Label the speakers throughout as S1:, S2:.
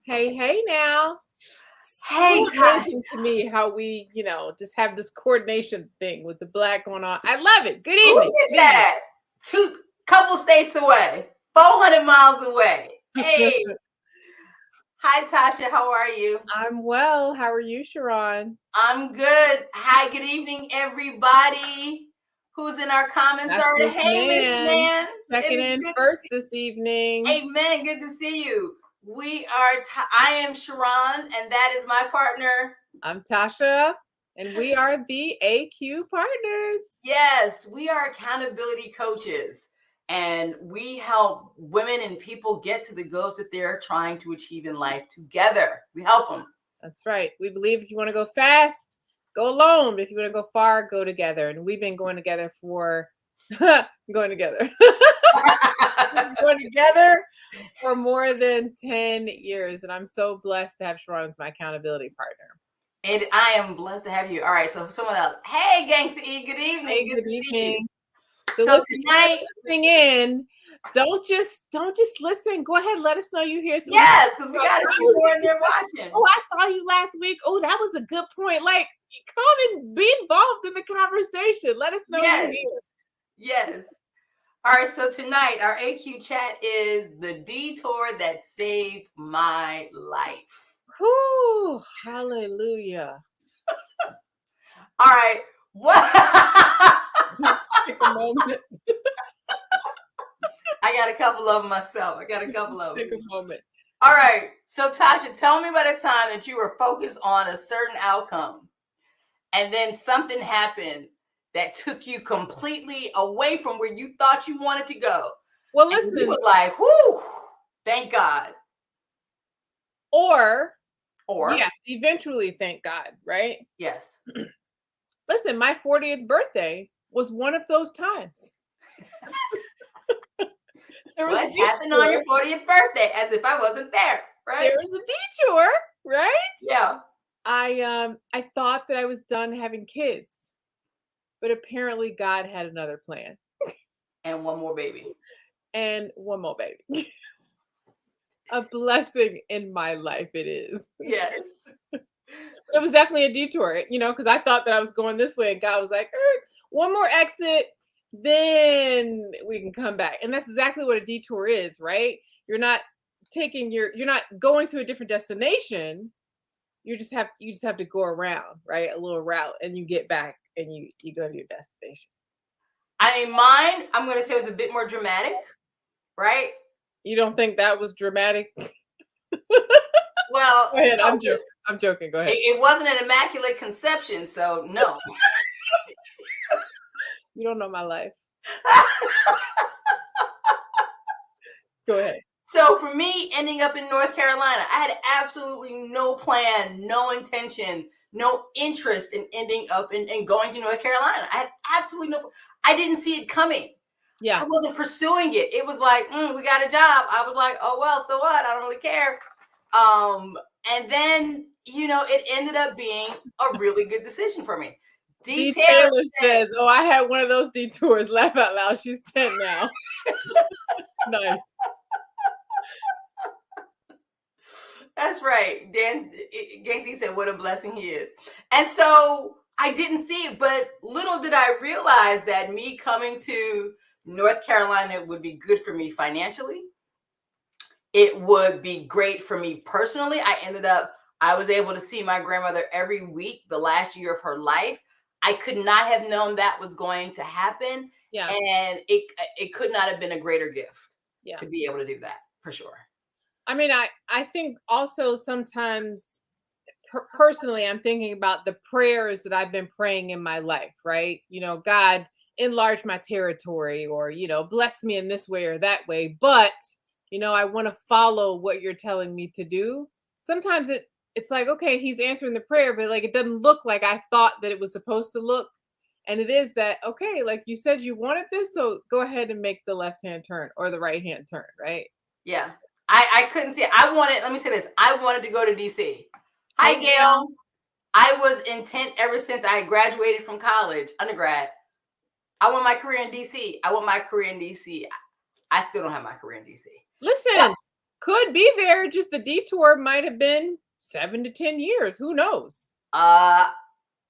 S1: Hey, hey now.
S2: Hey,
S1: So
S2: Tasha.
S1: amazing to me how we, just have this coordination thing with the black going on. I love it. Good
S2: Look
S1: evening.
S2: at that. Two couple states away, 400 miles away. Hey, hi, Tasha. How are you?
S1: I'm well. How are you, Sharon?
S2: I'm good. Hi, good evening, everybody who's in our comments
S1: That's
S2: already.
S1: Miss
S2: Hey, Miss
S1: Man
S2: Man. It
S1: checking
S2: is
S1: in
S2: good.
S1: first this evening.
S2: Amen. Good to see you. I am Sharon, and that is my partner.
S1: I'm Tasha, and we are the AQ partners.
S2: Yes, we are accountability coaches, and we help women and people get to the goals that they're trying to achieve in life together. We help them.
S1: That's right. We believe if you want to go fast, go alone. But if you want to go far, go together. And we've been going together for going together. Going together for more than 10 years. And I'm so blessed to have Sharon as my accountability partner.
S2: And I am blessed to have you. All right, so someone else. Hey, Gangsta E, good evening.
S1: Hey,
S2: good
S1: good
S2: to
S1: evening.
S2: see you.
S1: So
S2: So
S1: listen,
S2: tonight,
S1: listening in, don't just listen. Go ahead, let us know you here. So
S2: yes, because we got to see more in there watching.
S1: Oh, I saw you last week. Oh, that was a good point. Like, come and be involved in the conversation. Let us know you're here.
S2: Yes. All right, so tonight our AQ chat is the detour that saved my life.
S1: Whew, hallelujah.
S2: All right, what?
S1: Take a moment.
S2: I got a couple of them myself. Take
S1: a moment.
S2: All right, so Tasha, tell me about a time that you were focused on a certain outcome, and then something happened that took you completely away from where you thought you wanted to go.
S1: Well,
S2: And
S1: listen.
S2: you was like, whoo, thank God.
S1: Or
S2: yes,
S1: eventually, thank God, right?
S2: Yes.
S1: Listen, my 40th birthday was one of those times.
S2: What happened on your 40th birthday? As if I wasn't there, right?
S1: There was a detour, right?
S2: Yeah.
S1: I thought that I was done having kids, but apparently God had another plan.
S2: And one more baby.
S1: A blessing in my life it is.
S2: Yes.
S1: It was definitely a detour, because I thought that I was going this way and God was like, one more exit, then we can come back. And that's exactly what a detour is, right? You're not you're not going to a different destination. You just have to go around, right? A little route, and you get back and you go to your destination.
S2: I mean, mine, I'm going to say, was a bit more dramatic, right?
S1: You don't think that was dramatic?
S2: Well,
S1: go ahead. I'm joking. Go ahead.
S2: It wasn't an immaculate conception, so no.
S1: You don't know my life. Go ahead.
S2: So for me, ending up in North Carolina, I had absolutely no plan, no intention, no interest in ending up and going to North Carolina. I had absolutely I didn't see it coming.
S1: Yeah.
S2: I wasn't pursuing it. It was like, we got a job. I was like, oh, well, so what? I don't really care. And then, it ended up being a really good decision for me.
S1: D. Taylor says, oh, I had one of those detours. Laugh out loud. She's 10 now. Nice.
S2: That's right. Dan Gacy said, what a blessing he is. And so I didn't see it, but little did I realize that me coming to North Carolina would be good for me financially. It would be great for me personally. I was able to see my grandmother every week the last year of her life. I could not have known that was going to happen.
S1: Yeah.
S2: And it could not have been a greater gift to be able to do that, for sure.
S1: I mean, I think also sometimes personally, I'm thinking about the prayers that I've been praying in my life, right? God, enlarge my territory, or, bless me in this way or that way. But, I want to follow what you're telling me to do. Sometimes it's like, okay, he's answering the prayer, but like, it doesn't look like I thought that it was supposed to look. And it is that, okay, like you said, you wanted this, so go ahead and make the left-hand turn or the right-hand turn, right?
S2: Yeah. I couldn't see it. Let me say this. I wanted to go to DC. Hi, Gail. I was intent ever since I graduated from college, undergrad. I want my career in DC. I still don't have my career in DC.
S1: Listen, could be there. Just the detour might have been 7 to 10 years. Who knows?
S2: Uh,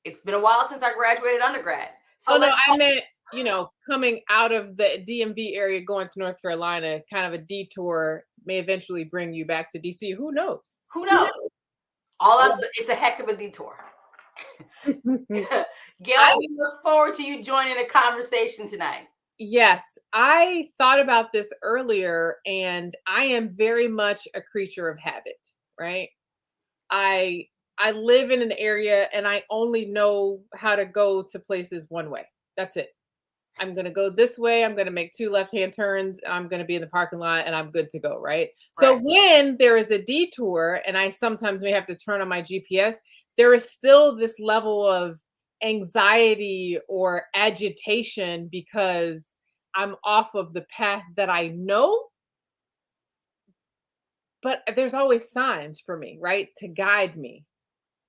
S2: it's been a while since I graduated undergrad. So
S1: Oh no,
S2: let's
S1: I meant, coming out of the DMV area going to North Carolina, kind of a detour may eventually bring you back to DC. Who knows?
S2: who knows? It's a heck of a detour. Gail,
S1: I
S2: we look forward to you joining the conversation tonight.
S1: Yes, I thought about this earlier, and I am very much a creature of habit, right? I I live in an area and I only know how to go to places one way. That's it. I'm going to go this way. I'm going to make two left-hand turns. I'm going to be in the parking lot and I'm good to go, right? So
S2: Right.
S1: when there is a detour and I sometimes may have to turn on my GPS, there is still this level of anxiety or agitation because I'm off of the path that I know, but there's always signs for me, right? To guide me.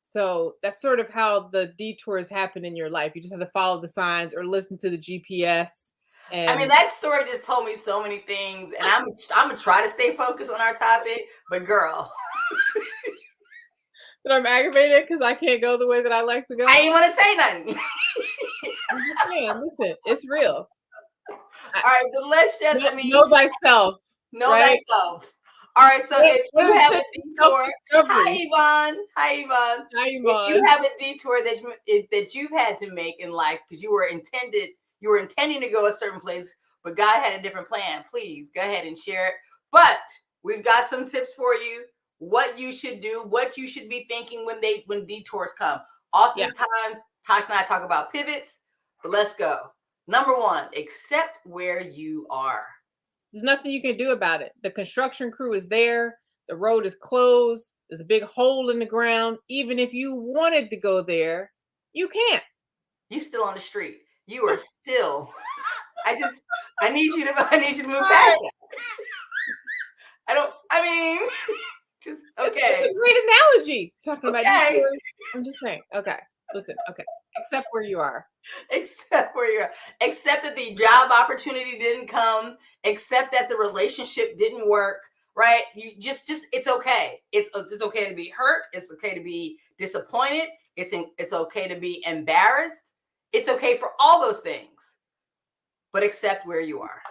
S1: So that's sort of how the detours happen in your life. You just have to follow the signs or listen to the GPS.
S2: I mean,
S1: And
S2: that story just told me so many things, and I'm gonna try to stay focused on our topic. But girl,
S1: that I'm aggravated because I can't go the way that I like to
S2: I
S1: go.
S2: ain't want to say nothing.
S1: I'm just saying, listen, it's real. I,
S2: All right, but let's just, I mean,
S1: know thyself,
S2: know
S1: right?
S2: thyself. All right, so if
S1: What
S2: you
S1: is
S2: have
S1: it?
S2: a detour, hi
S1: Self-discovery.
S2: Yvonne, hi Yvonne.
S1: Hi,
S2: If you
S1: Yvonne.
S2: have a detour that you've had to make in life because you were intending to go a certain place, but God had a different plan, please go ahead and share it. But we've got some tips for you, what you should do, what you should be thinking when detours come.
S1: Yeah.
S2: Oftentimes, Tosh and I talk about pivots, but let's go. Number one, accept where you are.
S1: There's nothing you can do about it. The construction crew is there. The road is closed. There's a big hole in the ground. Even if you wanted to go there, you can't.
S2: You still on the street. You are still. I need you to move past that. I don't. I mean, just
S1: It's just
S2: okay.
S1: a great analogy. Talking about
S2: Okay.
S1: detours. I'm just saying. Okay. Listen. Okay. Accept where you are.
S2: Accept where you're. Accept that the job opportunity didn't come. Accept that the relationship didn't work. Right. You just it's okay. It's okay to be hurt. It's okay to be disappointed. It's okay to be embarrassed. It's okay for all those things. But accept where you are.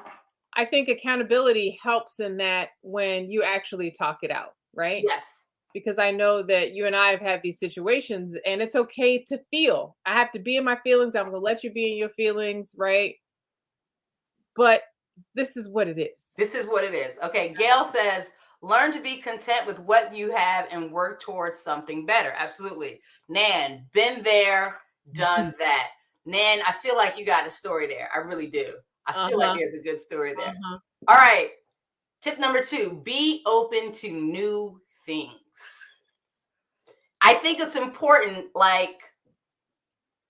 S1: I think accountability helps in that when you actually talk it out, right?
S2: Yes.
S1: Because I know that you and I have had these situations and it's okay to feel. I have to be in my feelings. I'm going to let you be in your feelings, right? But this is what it is.
S2: This is what it is. Okay, Gail says, learn to be content with what you have and work towards something better. Absolutely. Nan, been there, done that. Nan, I feel like you got a story there. I really do. I feel like
S1: Uh-huh.
S2: there's a good story there.
S1: Uh-huh.
S2: All right. Tip number 2, be open to new things. I think it's important, like,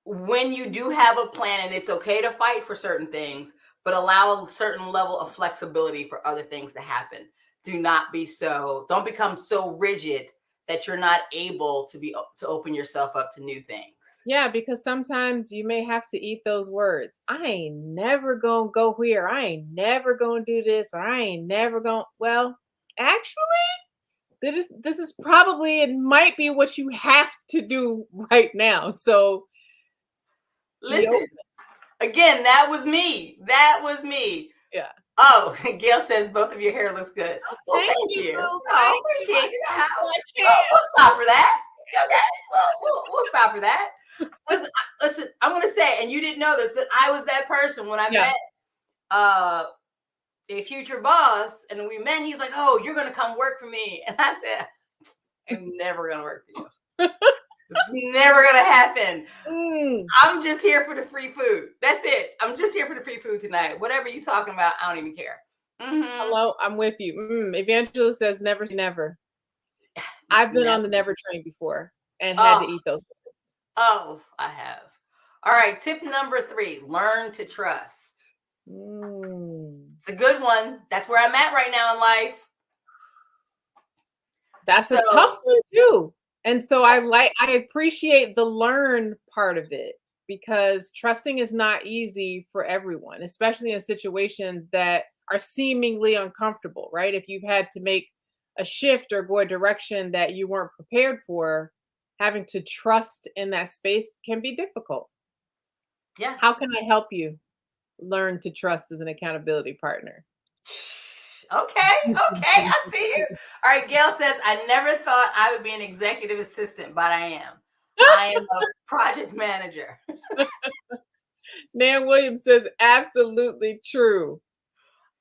S2: when you do have a plan and it's okay to fight for certain things, but allow a certain level of flexibility for other things to happen. Don't become so rigid that you're not able to open yourself up to new things.
S1: Yeah, because sometimes you may have to eat those words. I ain't never gonna go here. I ain't never gonna do this, or I ain't never gonna. Well, actually, this is probably it might be what you have to do right now. So be
S2: Listen,
S1: open.
S2: again, that was me. That was me.
S1: Yeah.
S2: Oh, Gail says both of your hair looks good. Well,
S1: Thank
S2: thank
S1: you.
S2: you. Oh,
S1: Thank you.
S2: appreciate you.
S1: I
S2: We'll stop for that. Okay, we'll stop for that. Listen, I'm gonna say, and you didn't know this, but I was that person when I
S1: Yeah.
S2: met a future boss, and we met. He's like, "Oh, you're gonna come work for me," and I said, "I'm never gonna work for you. It's never gonna happen.
S1: Mm.
S2: I'm just here for the free food. That's it. I'm just here for the free food tonight. Whatever you talking about, I don't even care." Mm-hmm.
S1: Hello, I'm with you. Evangelist says never say never. I've been on
S2: Never.
S1: the never train before and had to
S2: Oh,
S1: eat those words.
S2: oh, I have. All right. Tip number 3: learn to trust.
S1: Mm.
S2: It's a good one. That's where I'm at right now in life.
S1: That's a
S2: So
S1: tough one too. And so I appreciate the learn part of it because trusting is not easy for everyone, especially in situations that are seemingly uncomfortable, right? If you've had to make a shift or go a direction that you weren't prepared for, having to trust in that space can be difficult.
S2: Yeah.
S1: How can I help you learn to trust as an accountability partner?
S2: Okay, okay, I see you. All right, Gail says, I never thought I would be an executive assistant, but I am. I am a project manager.
S1: Nan Williams says, absolutely true.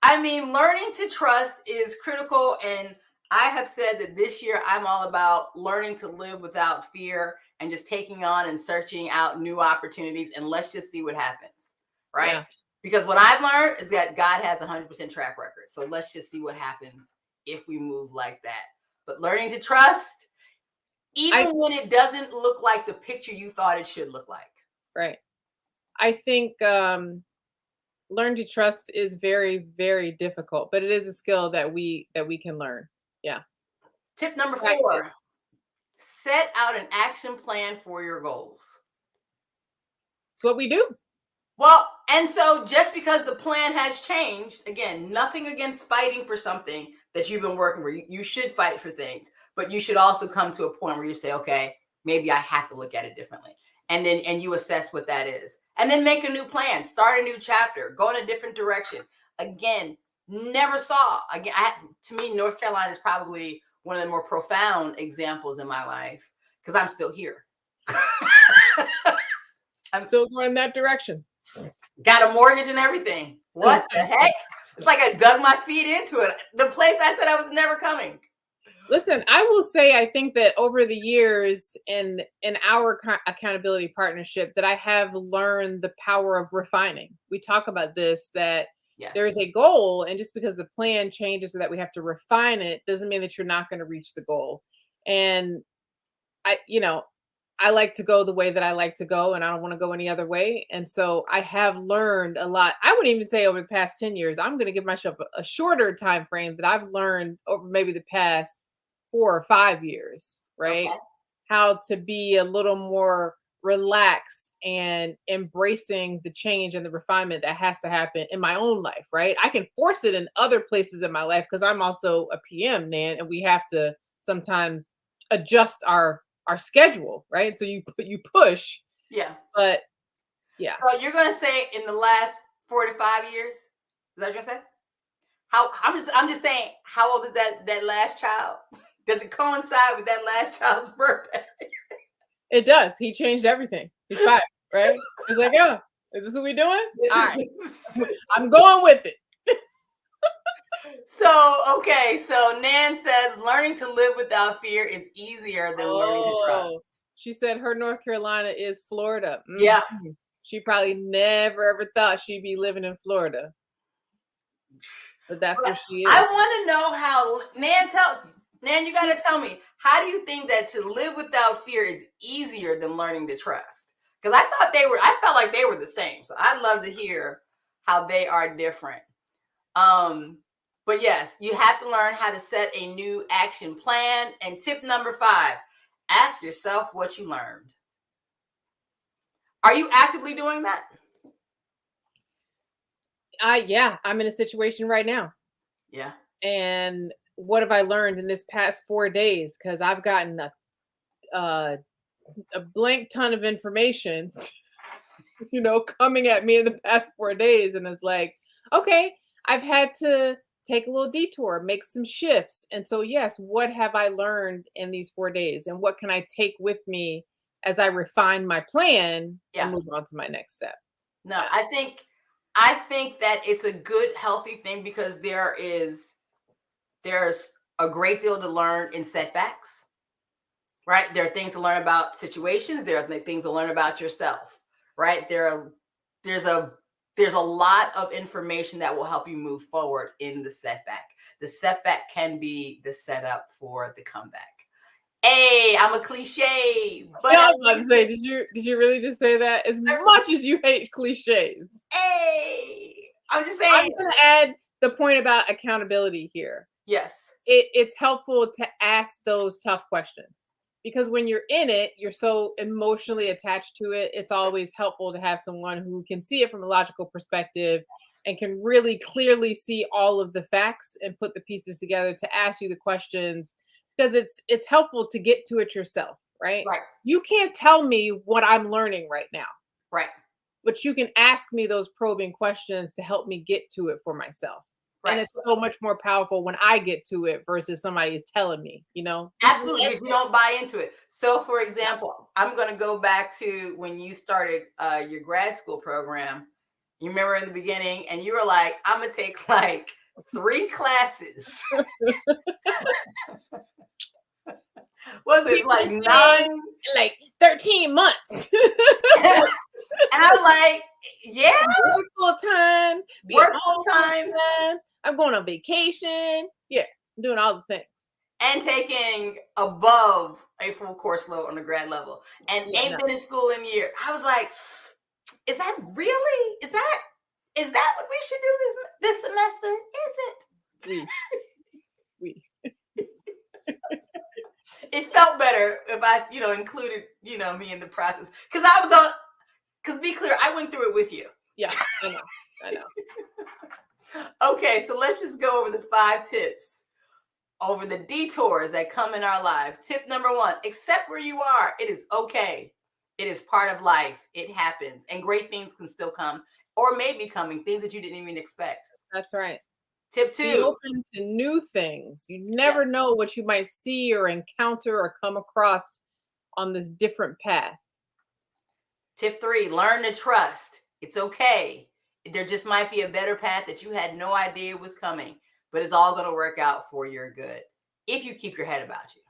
S2: I mean, learning to trust is critical. And I have said that this year I'm all about learning to live without fear and just taking on and searching out new opportunities. And let's just see what happens. Right.
S1: Yeah.
S2: Because what I've learned is that God has 100% track record. So let's just see what happens if we move like that. But learning to trust, even when it doesn't look like the picture you thought it should look like.
S1: Right. I think learn to trust is very, very difficult, but it is a skill that we can learn. Yeah.
S2: Tip number 4,
S1: Practice.
S2: set out an action plan for your goals.
S1: It's what we do.
S2: Well, and so just because the plan has changed, again, nothing against fighting for something that you've been working for. You should fight for things, but you should also come to a point where you say, okay, maybe I have to look at it differently. And then you assess what that is. And then make a new plan, start a new chapter, go in a different direction. Again, never saw. Again, to me, North Carolina is probably one of the more profound examples in my life because I'm still here.
S1: I'm still going in that direction.
S2: Got a mortgage and everything. What the heck? It's like I dug my feet into it. The place I said I was never coming.
S1: Listen, I will say I think that over the years in our accountability partnership that I have learned the power of refining. We talk about this, that there's a goal, and just because the plan changes so that we have to refine it doesn't mean that you're not going to reach the goal. And I like to go the way that I like to go, and I don't want to go any other way. And so I have learned a lot. I wouldn't even say over the past 10 years. I'm going to give myself a shorter time frame that I've learned over maybe the past 4 or 5 years, right?
S2: Okay.
S1: How to be a little more relaxed and embracing the change and the refinement that has to happen in my own life, right? I can force it in other places in my life because I'm also a PM, Nan, and we have to sometimes adjust our schedule, right? So you push.
S2: Yeah.
S1: But yeah.
S2: So you're gonna say in the last 4 to 5 years? Is that what you're saying? How I'm just saying, how old is that last child? Does it coincide with that last child's birthday?
S1: It does. He changed everything. He's 5, right? He's like, oh, is this what we doing? All right. I'm going with it.
S2: So Nan says learning to live without fear is easier than learning to trust.
S1: She said her North Carolina is Florida. Mm-hmm.
S2: Yeah.
S1: She probably never ever thought she'd be living in Florida. But that's where she is.
S2: I want to know how, Nan, you got to tell me, how do you think that to live without fear is easier than learning to trust? Because I felt like they were the same. So I'd love to hear how they are different. But yes, you have to learn how to set a new action plan. And tip number 5, ask yourself what you learned. Are you actively doing that?
S1: Yeah, I'm in a situation right now.
S2: Yeah.
S1: And what have I learned in this past 4 days? Because I've gotten a blank ton of information, coming at me in the past 4 days. And it's like, okay, I've had to take a little detour, make some shifts. And so, yes, what have I learned in these 4 days? And what can I take with me as I refine my plan and move on to my next step?
S2: No, I think that it's a good, healthy thing because there's a great deal to learn in setbacks, right? There are things to learn about situations. There are things to learn about yourself, right? There's a lot of information that will help you move forward in the setback. The setback can be the setup for the comeback. Hey, I'm a cliche.
S1: But I was about to say, did you really just say that? As much as you hate cliches.
S2: Hey, I'm just saying.
S1: I'm going to add the point about accountability here.
S2: Yes.
S1: It's helpful to ask those tough questions because when you're in it, you're so emotionally attached to it. It's always helpful to have someone who can see it from a logical perspective and can really clearly see all of the facts and put the pieces together to ask you the questions, because it's helpful to get to it yourself, right?
S2: Right.
S1: You can't tell me what I'm learning right now,
S2: Right.
S1: but you can ask me those probing questions to help me get to it for myself. And
S2: Right.
S1: it's so much more powerful when I get to it versus somebody telling me, this is
S2: Absolutely, because you don't buy into it. So, for example, I'm going to go back to when you started your grad school program. You remember in the beginning, and you were like, "I'm gonna take like 3 classes." Was it
S1: people
S2: like
S1: saying
S2: 9?
S1: like 13 months.
S2: And I was like, "Yeah,
S1: Work full time, be
S2: work
S1: home
S2: full
S1: full
S2: time
S1: time. I'm going on vacation. Yeah, I'm doing all the things.
S2: and taking above a full course load on the grad level, and
S1: Yeah,
S2: ain't
S1: no,
S2: been in school in a year." I was like, "Is that really? Is that what we should do this semester? Is it?"
S1: we we
S2: It felt better if I, included, me in the process. Because I was on, because be clear, I went through it with you.
S1: yeah, I know.
S2: Okay, so let's just go over the 5 tips over the detours that come in our life. Tip number 1, accept where you are. It is okay. It is part of life. It happens. And great things can still come or may be coming, things that you didn't even expect.
S1: That's right.
S2: Tip
S1: Be
S2: 2,
S1: open to new things. You
S2: yeah.
S1: never know what you might see or encounter or come across on this different path.
S2: Tip 3, learn to trust. It's okay. There just might be a better path that you had no idea was coming, but it's all going to work out for your good if you keep your head about you.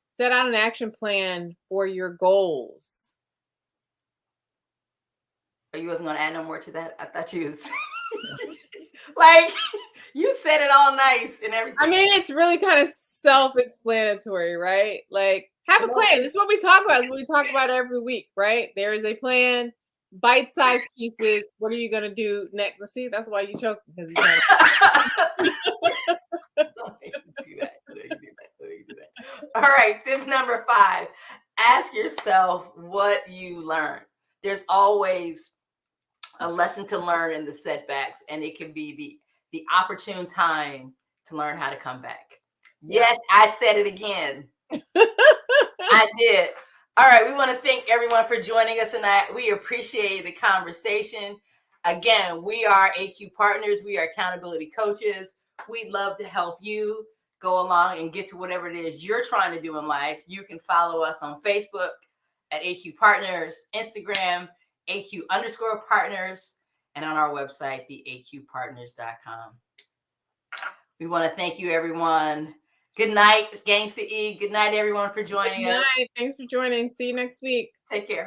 S1: Set out an action plan for your goals.
S2: Or you wasn't going to add no more to that? I thought you was like, you said it all nice and everything.
S1: I mean, it's really kind of self-explanatory, right? Like, have a plan. This is what we talk about. This is what we talk about every week, right? There is a plan, bite-sized pieces. What are you gonna do next? See, that's why you choke, because you trying
S2: Don't make me do that. Don't make me do that. All right, tip number 5. Ask yourself what you learned. There's always a lesson to learn in the setbacks, and it can be the opportune time to learn how to come back. Yes, I said it again. I did. All right, we want to thank everyone for joining us tonight. We appreciate the conversation. Again, we are AQ Partners. We are accountability coaches. We'd love to help you go along and get to whatever it is you're trying to do in life. You can follow us on Facebook at AQ Partners, Instagram, AQ_partners, and on our website, theaqpartners.com. We want to thank you, everyone. Good night, Gangsta E. Good night, everyone, for joining us.
S1: Good night. Thanks for joining. See you next week.
S2: Take care.